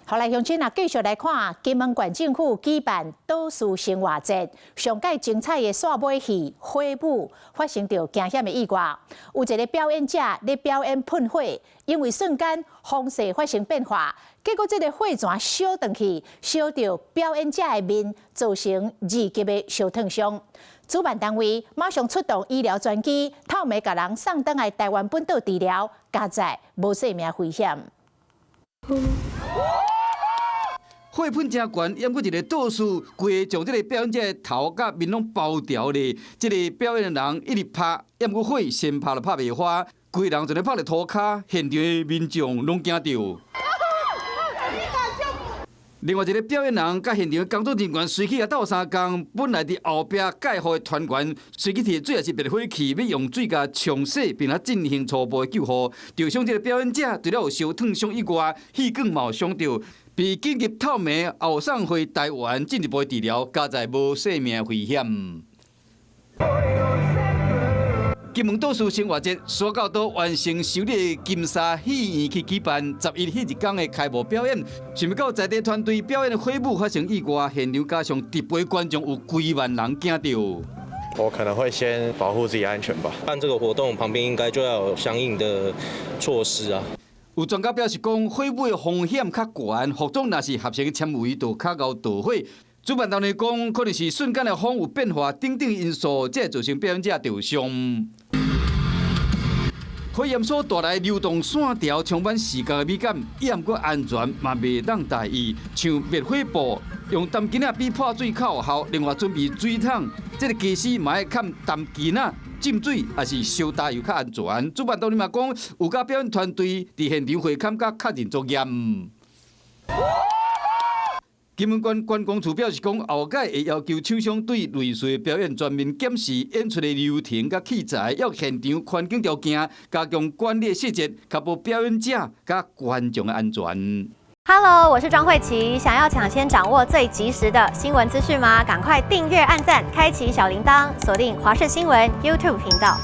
后来乡亲啊，继续来看金门县政府举办倒数生活节，上届精彩的煞尾戏火舞发生着惊险的意外，有一个表演者咧表演喷火，因为瞬间风势发生变化，结果这个火泉烧断去，烧到表演者的面，造成2级的烧烫伤。主办单位马上出动医疗专机，透暝甲人送倒来台湾本岛治疗，加在无生命危险。火喷真悬，淹过一个倒数，规将这个表演者的头甲面拢包掉咧。这个表演的人一直拍，淹过火，先拍就拍袂花，规人就咧拍咧涂骹，现场的民众拢惊到。另外一个表演人甲现场的工作人员随起也斗相共，本来伫后壁介护的团员随起摕水也是灭火器，要用水甲冲洗，并且进行初步的救护。受伤这个表演者除了有烧烫伤以外，气管嘛有伤到。被紧急透暝后送回台湾进一步治疗，加在无生命危险。金门倒数生活节沙到岛完成首日金沙戏院去举办11迄日天的开幕表演，想不到在地团队表演的火舞发生意外，现场加上直播观众有几万人惊到。我可能会先保护自己安全吧。办这个活动旁边应该就要有相应的措施啊。有专家表示讲，火舞的风险较悬，服装若是合成纤维就较易导火。主办单位讲，可能是瞬间的风有变化等等因素，才会造成表演者受伤。火焰所带来流动线条充满视觉的美感，也毋过安全嘛袂当大意，像灭火布用担巾仔比破水口后，另外准备水桶，这个技师嘛要看担巾仔。浸水也是烧焦油较安全。主办单位嘛讲，有甲表演团队伫现场会勘甲确认作严。金门县观光处表示讲，后届会要求厂商对类似的表演全面检视演出的流程甲器材，要现场环境条件，加强管理细节，确保表演者甲观众的安全。Hello， 我是庄慧琪。想要抢先掌握最及时的新闻资讯吗？赶快订阅、按赞、开启小铃铛，锁定华视新闻 YouTube 频道。